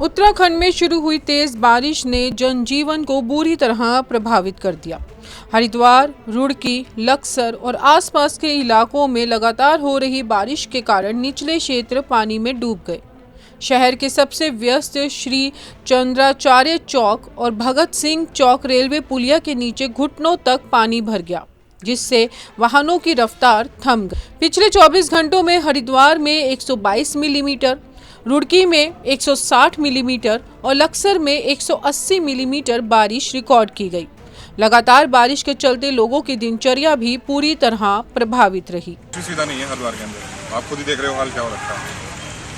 उत्तराखंड में शुरू हुई तेज बारिश ने जनजीवन को बुरी तरह प्रभावित कर दिया। हरिद्वार, रुड़की, लक्सर और आसपास के इलाकों में लगातार हो रही बारिश के कारण निचले क्षेत्र पानी में डूब गए। शहर के सबसे व्यस्त श्री चंद्राचार्य चौक और भगत सिंह चौक रेलवे पुलिया के नीचे घुटनों तक पानी भर गया, जिससे वाहनों की रफ्तार थम गई। पिछले 24 घंटों में हरिद्वार में 122 मिलीमीटर, रुड़की में 160 मिलीमीटर और लक्सर में 180 मिलीमीटर बारिश रिकॉर्ड की गई। लगातार बारिश के चलते लोगों की दिनचर्या भी पूरी तरह प्रभावित रही। सीधा नहीं है हरिद्वार के अंदर, आप खुद ही देख रहे हो हाल क्या हो रखा है।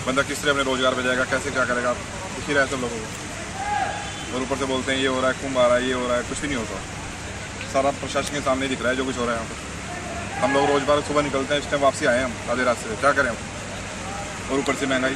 बंदा किस तरह अपने रोजगार पे जाएगा, कैसे क्या करेगा, दिख ही रहा है सब लोगों को। और ऊपर से बोलते हैं ये हो रहा है, कुंभ आ रहा है, ये हो रहा है, कुछ भी नहीं होता। सारा प्रशासन के सामने दिख रहा है जो कुछ हो रहा है यहाँ पर। हम लोग रोजगार सुबह निकलते हैं, इस टाइम वापसी आए हम आधे रात से, क्या करें हम। और ऊपर से महंगाई।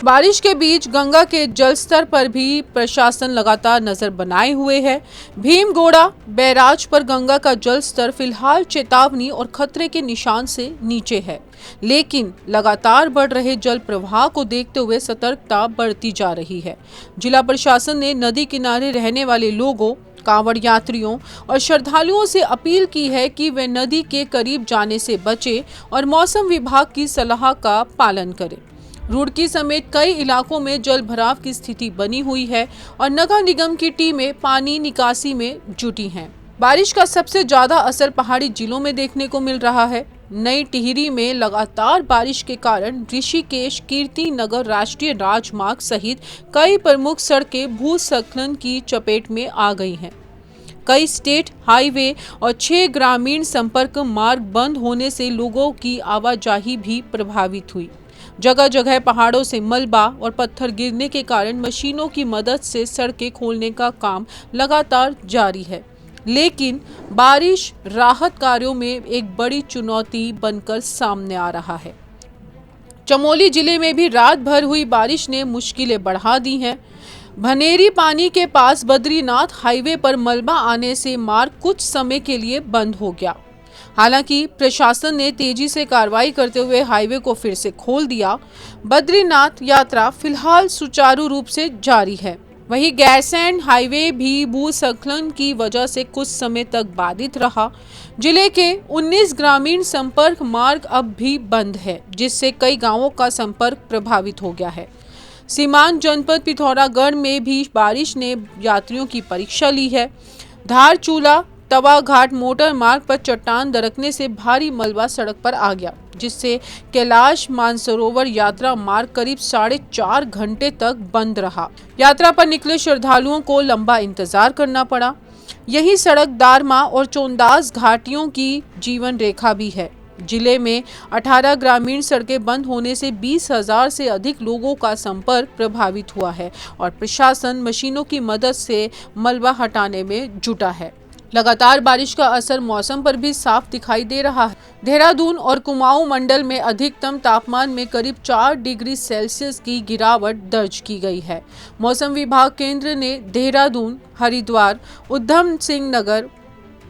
बारिश के बीच गंगा के जल स्तर पर भी प्रशासन लगातार नजर बनाए हुए है। भीमगोड़ा बैराज पर गंगा का जल स्तर फिलहाल चेतावनी और खतरे के निशान से नीचे है, लेकिन लगातार बढ़ रहे जल प्रवाह को देखते हुए सतर्कता बढ़ती जा रही है। जिला प्रशासन ने नदी किनारे रहने वाले लोगों, कांवड़ यात्रियों और श्रद्धालुओं से अपील की है कि वे नदी के करीब जाने से बचें और मौसम विभाग की सलाह का पालन करें। रुड़की समेत कई इलाकों में जल भराव की स्थिति बनी हुई है और नगर निगम की टीमें पानी निकासी में जुटी हैं। बारिश का सबसे ज्यादा असर पहाड़ी जिलों में देखने को मिल रहा है। नई टिहरी में लगातार बारिश के कारण ऋषिकेश कीर्ति नगर राष्ट्रीय राजमार्ग सहित कई प्रमुख सड़कें भूस्खलन की चपेट में आ गई हैं। कई स्टेट हाईवे और 6 ग्रामीण संपर्क मार्ग बंद होने से लोगों की आवाजाही भी प्रभावित हुई। जगह जगह पहाड़ों से मलबा और पत्थर गिरने के कारण मशीनों की मदद से सड़कें खोलने का काम लगातार जारी है, लेकिन बारिश राहत कार्यों में एक बड़ी चुनौती बनकर सामने आ रहा है। चमोली जिले में भी रात भर हुई बारिश ने मुश्किलें बढ़ा दी हैं। भनेरी पानी के पास बद्रीनाथ हाईवे पर मलबा आने से मार्ग कुछ समय के लिए बंद हो गया। हालांकि प्रशासन ने तेजी से कार्रवाई करते हुए हाईवे को फिर से खोल दिया। बद्रीनाथ यात्रा फिलहाल सुचारू रूप से जारी है। वहीं गैरसैंण हाईवे भी भूस्खलन की वजह से कुछ समय तक बाधित रहा। जिले के 19 ग्रामीण संपर्क मार्ग अब भी बंद है, जिससे कई गांवों का संपर्क प्रभावित हो गया है। सीमांत जनपद पिथौरागढ़ में भी बारिश ने यात्रियों की परीक्षा ली है। धारचूला तवा घाट मोटर मार्ग पर चट्टान दरकने से भारी मलबा सड़क पर आ गया, जिससे कैलाश मानसरोवर यात्रा मार्ग करीब 4.5 घंटे तक बंद रहा। यात्रा पर निकले श्रद्धालुओं को लंबा इंतजार करना पड़ा। यही सड़क दारमा और चोंदास घाटियों की जीवन रेखा भी है। जिले में 18 ग्रामीण सड़कें बंद होने से 20,000 से अधिक लोगों का संपर्क प्रभावित हुआ है और प्रशासन मशीनों की मदद से मलबा हटाने में जुटा है। लगातार बारिश का असर मौसम पर भी साफ दिखाई दे रहा है। देहरादून और कुमाऊं मंडल में अधिकतम तापमान में करीब 4 डिग्री सेल्सियस की गिरावट दर्ज की गई है। मौसम विभाग केंद्र ने देहरादून, हरिद्वार, उधम सिंह नगर,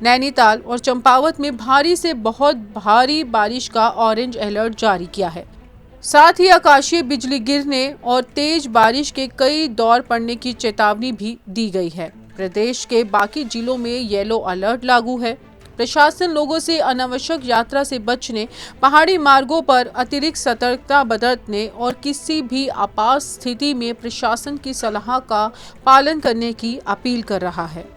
नैनीताल और चंपावत में भारी से बहुत भारी बारिश का ऑरेंज अलर्ट जारी किया है। साथ ही आकाशीय बिजली गिरने और तेज बारिश के कई दौर पड़ने की चेतावनी भी दी गई है। प्रदेश के बाकी जिलों में येलो अलर्ट लागू है। प्रशासन लोगों से अनावश्यक यात्रा से बचने, पहाड़ी मार्गों पर अतिरिक्त सतर्कता बरतने और किसी भी आपात स्थिति में प्रशासन की सलाह का पालन करने की अपील कर रहा है।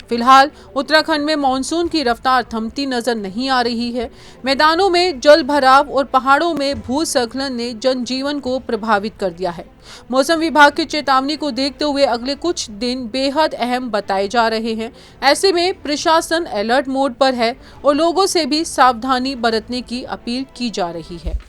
फिलहाल उत्तराखंड में मानसून की रफ्तार थमती नजर नहीं आ रही है। मैदानों में जल भराव और पहाड़ों में भूस्खलन ने जनजीवन को प्रभावित कर दिया है। मौसम विभाग की चेतावनी को देखते हुए अगले कुछ दिन बेहद अहम बताए जा रहे हैं। ऐसे में प्रशासन अलर्ट मोड पर है और लोगों से भी सावधानी बरतने की अपील की जा रही है।